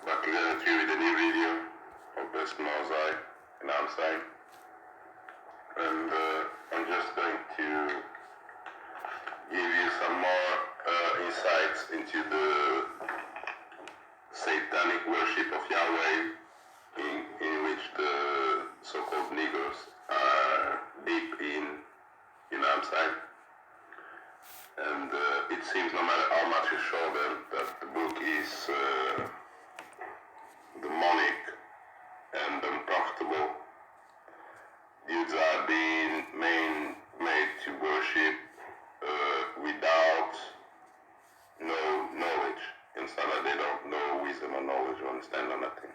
Back again with you with a new video of this mosaic, you know what I'm saying? And I'm just going to give you some more insights into the satanic worship of Yahweh in which the so-called niggers are deep in, you know what I'm saying? And it seems no matter how much you show them that the book is demonic and unprofitable. Dudes are being made to worship without no knowledge. Instead of they don't know wisdom or knowledge or understand or nothing.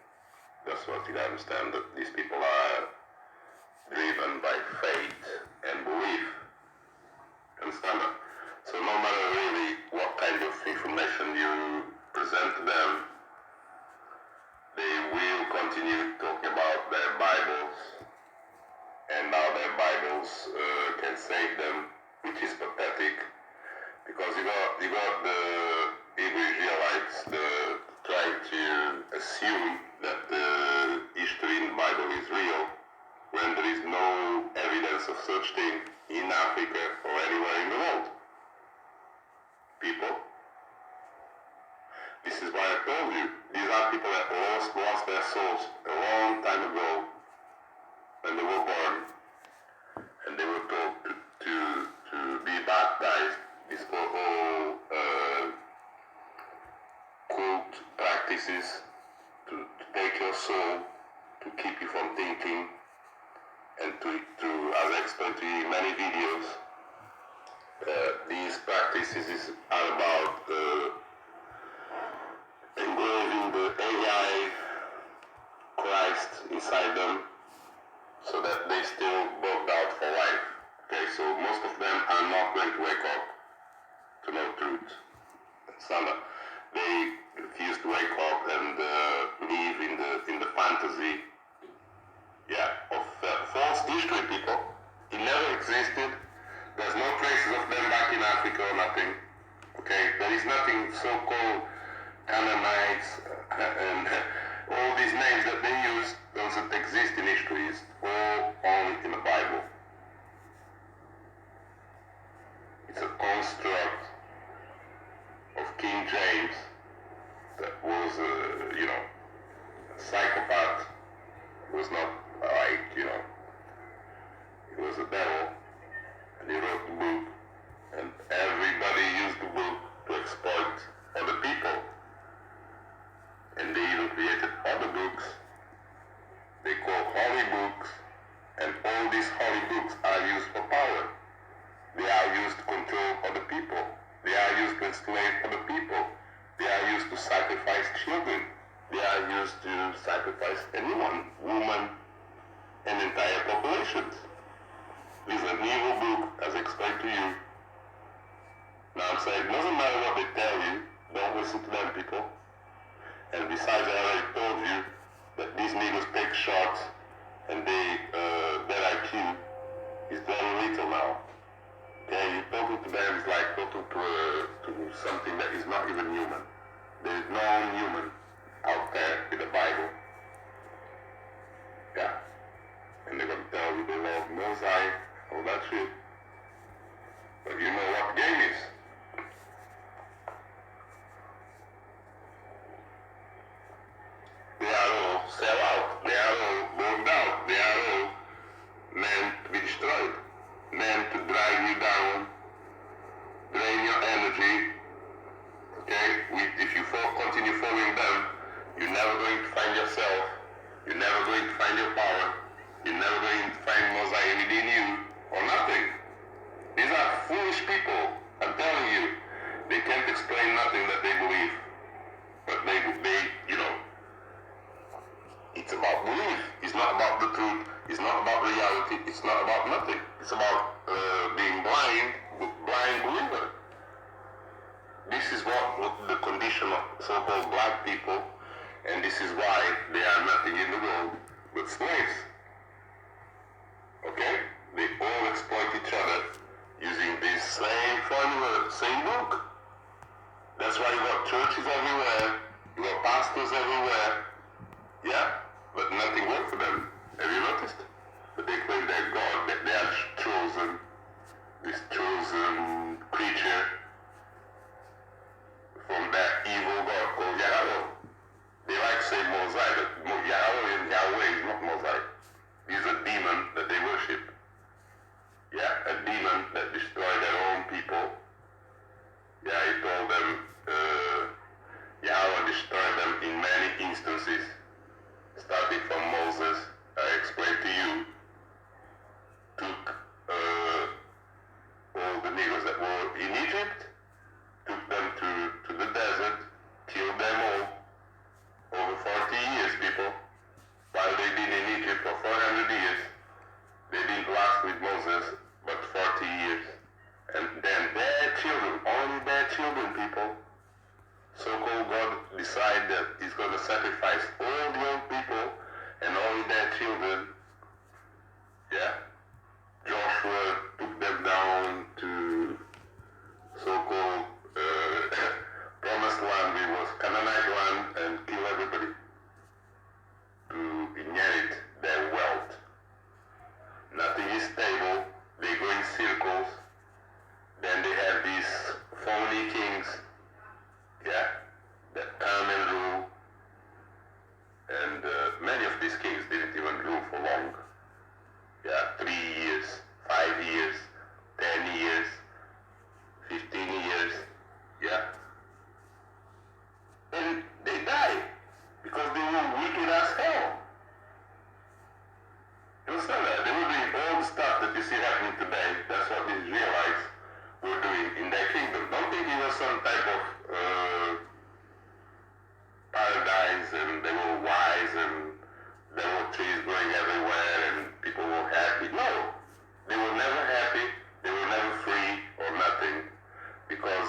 That's what you gotta understand, that these people are driven by faith and belief. Understand that? So no matter really what kind of information you present to them, they will continue talking about their Bibles and how their Bibles can save them, which is pathetic, because you got the Hebrew Israelites trying to assume that the history in the Bible is real when there is no evidence of such thing in Africa or anywhere in the world. People, this is why I told you, these are people that lost their souls a long time ago when they were born, and they were told to be baptized. These were all cult practices to take your soul, to keep you from thinking, and to as I explained to you in many videos, these practices are about engraving the AI Christ inside them so that they still bugged out for life. Okay, so most of them are not going to wake up to know truth. They refuse to wake up and live in the fantasy, of false history, people. It never existed. There's no traces of them back in Africa or nothing. Okay, there is nothing so-called Canaanites and all these names that they use doesn't exist in history. It's all only in the Bible. It's a construct of King James that was, a psychopath. Was not like, he was a devil, and he wrote the book, and everybody used the book to exploit other people. And they even created other books they call holy books, and all these holy books are used for power. They are used to control other people. They are used to enslave other people. They are used to sacrifice children. They are used to sacrifice anyone, woman, and entire populations. This is an evil book, as explained to you. Now I'm saying, it doesn't matter what they tell you, don't listen to them, people. And besides, I already told you that these niggas take shots, and their IQ is very little now. Okay, you talking to them is like talking to something that is not even human. There is no human out there with the Bible. Yeah. And they're gonna tell you they love Mosaic, all that shit. But you know what the game is? They are all sell out. They are all bogged out. They are all meant to be destroyed. Meant to drag you down, drain your energy. Okay? If you continue following them, you're never going to find yourself. You're never going to find your power. You're never going to find Mosaic within you, or nothing. These are foolish people. I'm telling you. They can't explain nothing that they believe. But they it's about belief. It's not about the truth. It's not about reality. It's not about nothing. It's about being blind believer. This is what the condition of so-called black people, and this is why they are nothing in the world but slaves. Okay? They all exploit each other using this same formula, same book. That's why you got churches everywhere, you got pastors everywhere, yeah, but nothing worked for them. Have you noticed? But they claim they're God, that they are chosen, this chosen creature from that evil God called Yahweh. They like to say Mosai, but Yahweh is not Mosai. He's a demon that they worship. Yeah, a demon that destroyed their own people. Yeah, he told them, Yahweh destroyed them in many instances, starting from Moses. I explained to you, took all the niggers that were in Egypt, took them to the desert, killed them all, over 40 years, people. While they've been in Egypt for 400 years, they didn't last with Moses, but 40 years. And then their children, only their children, people, so-called God decide that he's going to sacrifice all the old people and only their children. Yeah. Joshua took them down to so-called promised land, it was Canaanite land, and kill everybody to inherit their wealth. Nothing is stable. They go in circles. Then they have these phony kings, yeah, that come and rule. And many of these kings didn't even rule for long. Yeah, 3 years, 5 years, 10 years, 15 years, yeah. And they die because they were wicked as hell. You understand that? They were doing all the stuff that you see happening today. That's what the Israelites were doing in their kingdom. Don't think it was some type of paradise and they were wise and there were trees growing everywhere and people were happy. No, they were never happy. They were never free or nothing because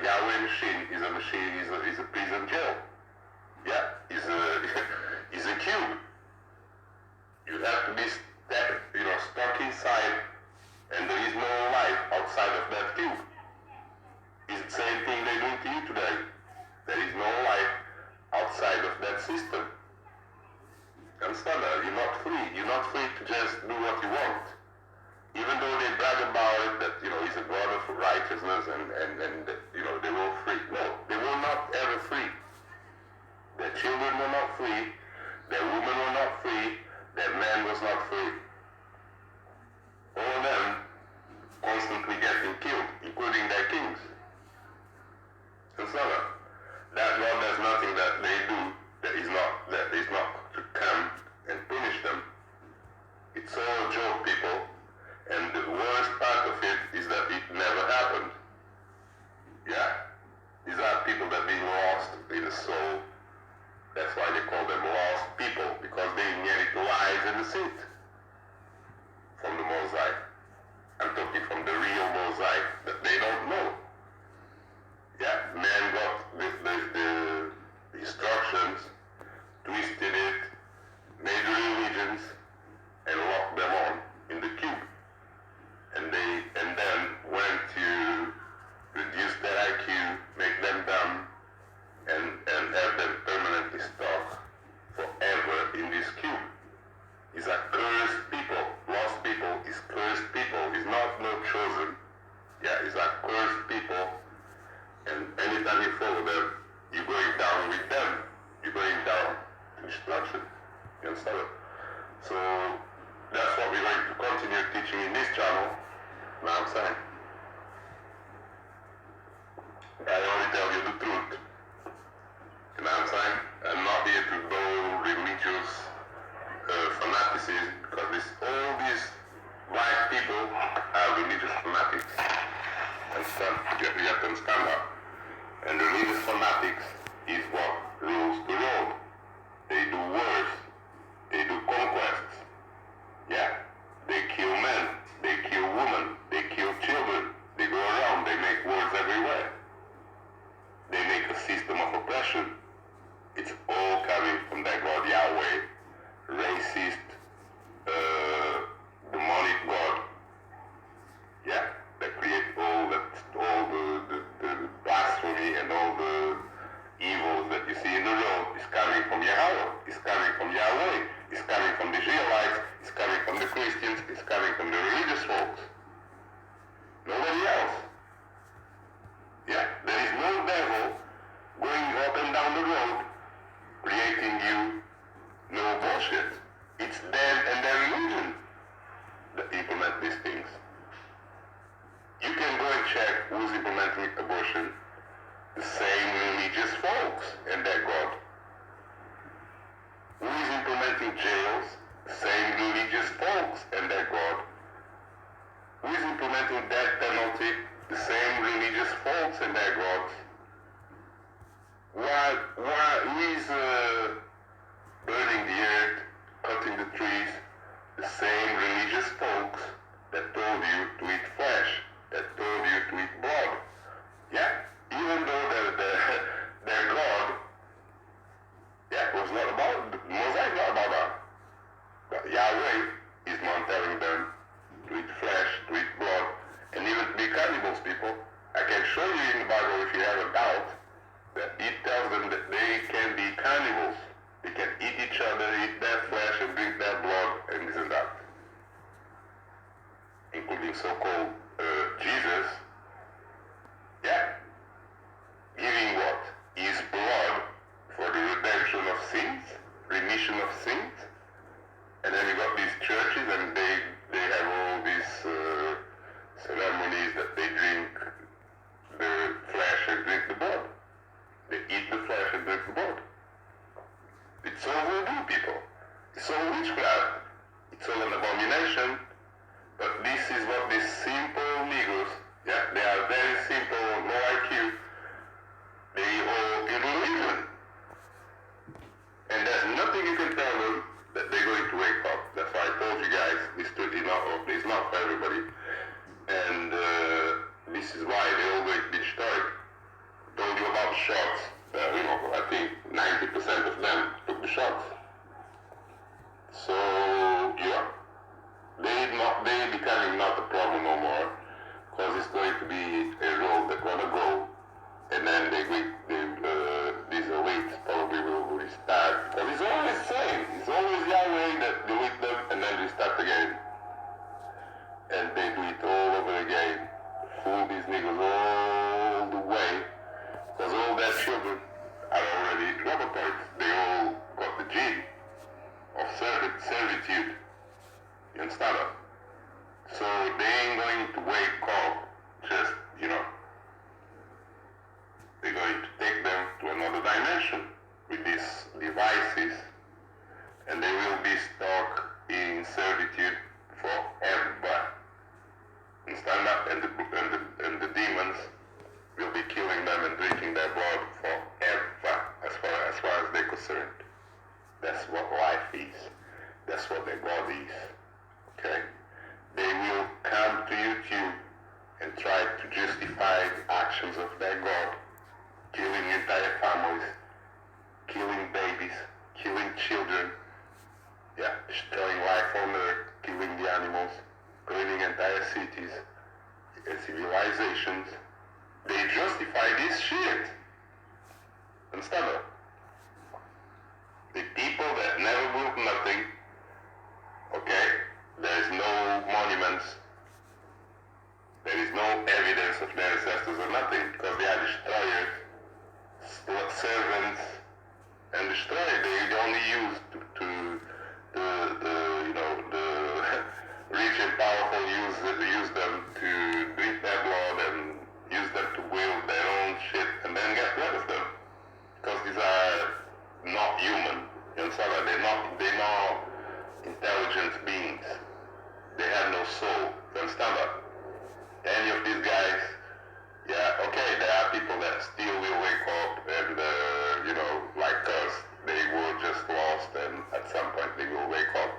Yahweh machine is a prison jail. Yeah, is a cube. You have to be stuck inside, and there is no life outside of that cube. It's the same thing they're doing to you today. There is no life outside of that system. Understand that? You're not free. You're not free to just do what you want. Even though they brag about it, that he's a God of righteousness and they were free. No, they were not ever free. Their children were not free. Their women were not free. Their man was not free. All of them constantly getting killed, including their kings. Understand that? That God does nothing that they do that is not to come and punish them. It's all a joke, people. And the worst part of it is that it never happened. Yeah? These are people that have been lost in the soul. That's why they call them lost people, because they inherit lies and deceit from the mosaic. I'm talking from the real mosaic that they don't know. Yeah, man got the instructions, twisted it, made religions, and locked them on in the cube. And then went to reduce their IQ, make them dumb, and have them permanently stuck forever in this cube. It's a cursed people. Lost people is cursed people. It's not no chosen. Yeah, it's a cursed people. And anytime you follow them, you're going down with them. You're going down to destruction. You understand it? So that's what we're going to continue teaching in this channel. Now I'm saying. I only tell you the truth. You know what I'm saying? I'm not here to go religious fanaticism, because all these white people are religious fanatics. Understand? You have to understand that. And religious fanatics is what rules the road. They do wars. They do conquests. Yeah? They kill men. They kill women. They kill children. They go around. They make wars everywhere. They make a system of oppression. It's all coming from that God Yahweh, racist, demonic God. Yeah, that create all the blasphemy and all the evils that you see in the world. religious folks and their God. Who is implementing jails? Same religious folks and their God. Who is implementing death penalty? The same religious folks and their gods. Who is burning the earth, cutting the trees? The same religious folks that told you to eat flesh, that told you to eat blood. Yeah, even though their God, was not about, Mosaic not about that. But Yahweh is not telling them to eat flesh, to eat blood, and even to be cannibals, people. I can show you in the Bible, if you have a doubt, that it tells them that they can be cannibals. They can eat each other, eat their flesh, and drink their blood, and this and that. Including so-called Jesus, giving what? His blood for the redemption of sins, remission of sins. And then you got these churches, and they have all these ceremonies that they drink the flesh and drink the blood. They eat the flesh and drink the blood. It's all voodoo, people. It's all witchcraft. It's all an abomination. But this is what these simple Negroes, they are very simple, no IQ. They hold in religion. And there's nothing you can tell them that they're going to wake up. That's why I told you guys, this truth is not for everybody. And this is why they're all going to be destroyed. I told you about shots. I think 90% of them took the shots. So, they're becoming not a problem no more, because it's going to be a road that's gonna go, and then these elites probably will restart, because it's always the same. It's always Yahweh that delete them and then restart again. And they do it all over again. Fool these niggas all the way, because all their children are already robotoids. They all got the gene of servitude. You understand that? So they ain't going to wake up just, they're going to take them to another dimension with these devices, and they will be stuck in servitude forever. Understand that? And the demons will be killing them and drinking their blood forever, as far as they're concerned. That's what life is. That's what their God is. Okay? They will come to YouTube and try to justify the actions of their God, killing entire families, killing babies, killing children, destroying life on earth, killing the animals, ruining entire cities and civilizations. They justify this shit. Understand that? The people that never built nothing, okay? There is no monuments. There is no evidence of their ancestors or nothing, because they are destroyers, servants, and destroyed. They only used the rich and powerful use them to drink their blood and use them to wield their own shit and then get rid of them. Because these are not human. You understand that? They're not intelligent beings. They have no soul. You understand that? Any of these guys, there are people that still will wake up and, like us, they were just lost, and at some point they will wake up.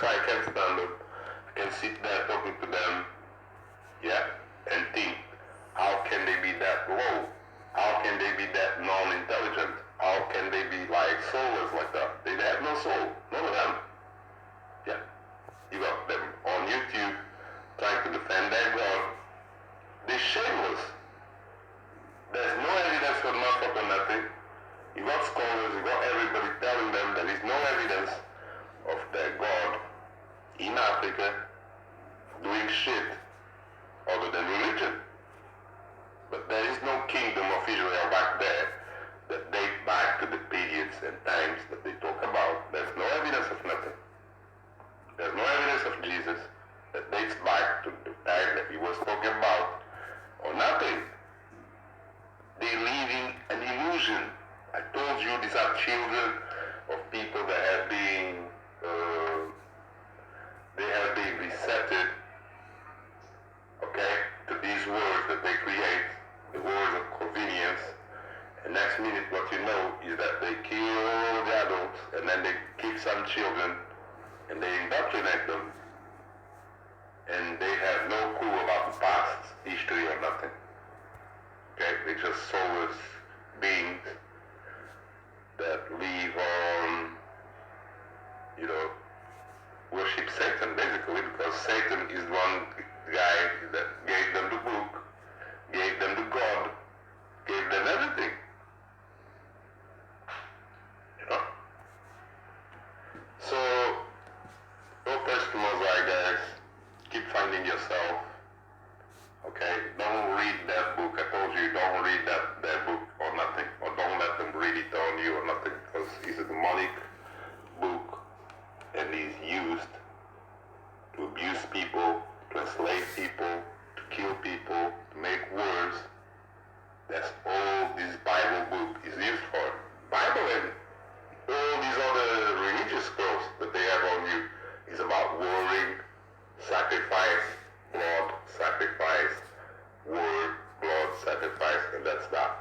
that's why I can't stand them. I can sit there talking to them, yeah, and think, how can they be that low? How can they be that non-intelligent? How can they be like soulless like that? They have no soul, none of them. Yeah, you got them on YouTube trying to defend their God. They're shameless. There's no evidence for nothing or nothing. You got scholars, you got everybody telling them there is no evidence of their God in Africa doing shit other than religion. But there is no kingdom of Israel back there that date back to the periods and times that they talk about. There's no evidence of nothing. There's no evidence of Jesus that dates back to the time that he was talking about, or nothing. They're living an illusion. I told you these are children of people that have been resetted, okay, to these words that they create, the words of convenience. And next minute what you know is that they kill the adults and then they keep some children and they indoctrinate them. And they have no clue about the past, history or nothing. Okay, they're just soulless beings that live on, worship Satan basically, because Satan is the one guy that gave them the book, gave them the God, gave them everything. So, focus to Mosaic, guys. Keep finding yourself. Okay? Don't read that book. I told you, don't read that book or nothing. Or don't let them read it on you or nothing, because it's a demonic book and is used to abuse people, to enslave people, to kill people, to make wars. That's all this Bible book is used for. Bible and all these other religious scrolls that they have on you is about warring, sacrifice, blood, sacrifice, war, blood, sacrifice, and that's that.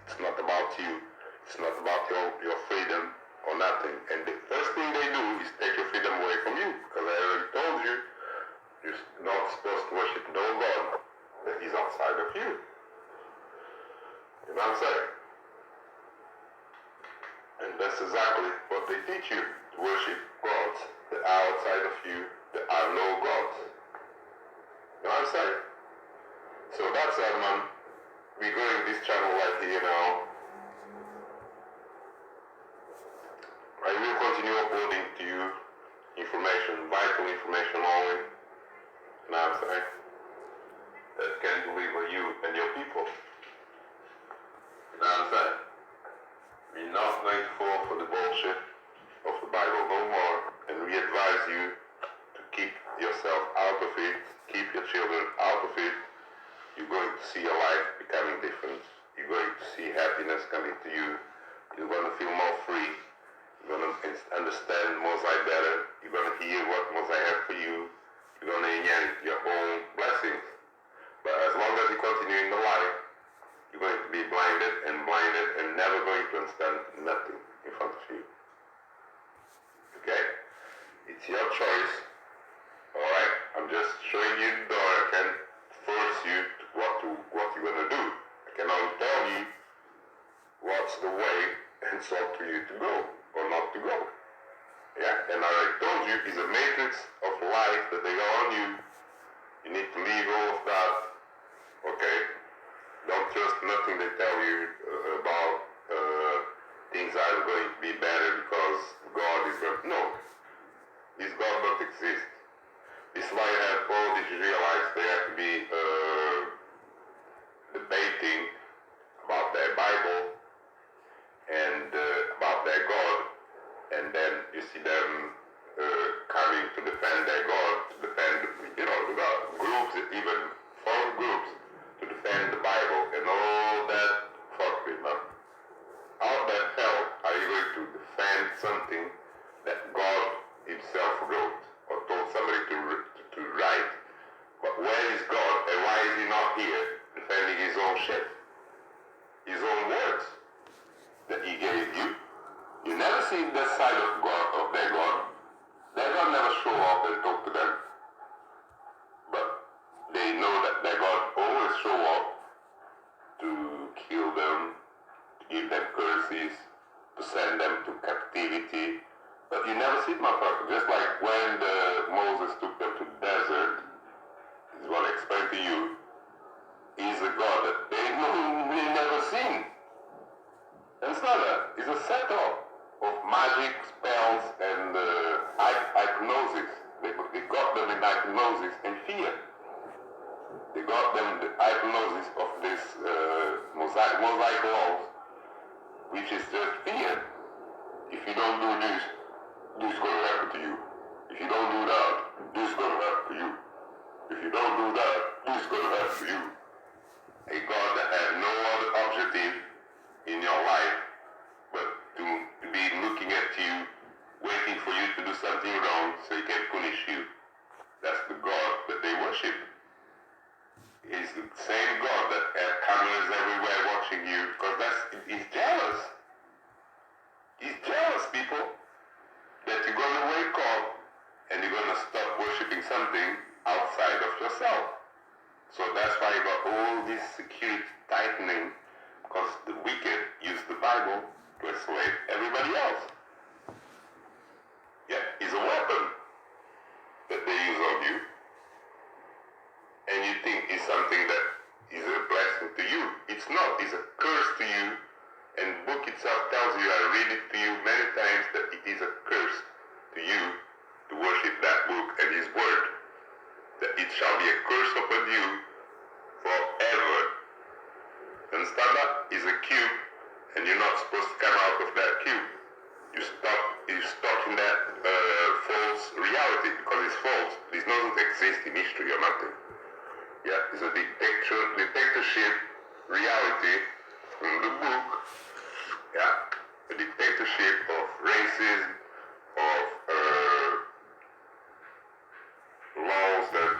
It's not about you. It's not about your freedom or nothing. And the first thing they do is take your freedom away from you, because I already told you, you're not supposed to worship no God that is outside of you. You know what I'm saying? And that's exactly what they teach you, to worship gods that are outside of you, that are no gods. You know what I'm saying? So that's it, man. We're going this channel right here now. I will continue uploading to you information, vital information only. You know what I'm saying? That can deliver you and your people. You know what I'm saying? We're not going to fall for the bullshit of the Bible no more, and we advise you to keep yourself out of it, keep your children out of it. You're going to see your life becoming different. You're going to see happiness coming to you. You're going to feel more free. You're going to understand Mosai better. You're going to hear what Mosai has for you. You're going to inherit your own blessings. But as long as you continue in the life, you're going to be blinded and never going to understand nothing in front of you. Okay? It's your choice. Alright? I'm just showing you the door. I can't force you to what you're going to do. I can only tell you what's the way and so up to you to go or not to go. Yeah? And I told you, it's a matrix of life that they got on you. You need to leave all of that. Okay? Don't trust nothing they tell you about things are going to be better because God is going to... No. This God don't exist. This is why you have all these Israelites, they have to be debating about their Bible and about their God, and then you see them coming to defend their God, to defend, we got groups, even foreign groups, to defend the Bible and all that fuckery, man. How the hell are you going to defend something that God himself wrote or told somebody to write? But where is God and why is he not here defending his own shit? His own words that he gave you. You never see that side of God, of their God. Their God never prophecies to send them to captivity. But you never see it, motherfucker. Just like when Moses took them to the desert, is what I explained to you, is a God that they never seen. And it's not that. It's a setup of magic, spells, and hypnosis. They got them in hypnosis and fear. They got them the hypnosis of this mosaic laws, which is just fear. If you don't do this, this is going to happen to you. If you don't do that, this is going to happen to you. If you don't do that, this is going to happen to you. A God that has no other objective in your life but to be looking at you, waiting for you to do something wrong so he can punish you. That's the God that they worship. It's the same God that has cameras everywhere watching you, because he's jealous. He's jealous, people, that you're going to wake up and you're going to stop worshiping something outside of yourself. So that's why you got all this security tightening, because the wicked use the Bible to enslave everybody else. Yeah, it's a weapon that they use on you, and you think it's something that is a blessing to you. It's not. It's a curse to you, and the book itself tells you, I read it to you many times, that it is a curse to you to worship that book and his word, that it shall be a curse upon you forever. Understand that? It's a cube, and you're not supposed to come out of that cube. You're stuck in that false reality, because it's false. This doesn't exist in history or nothing. Yeah, it's a dictatorship reality in the book. Yeah, a dictatorship of racism, of laws that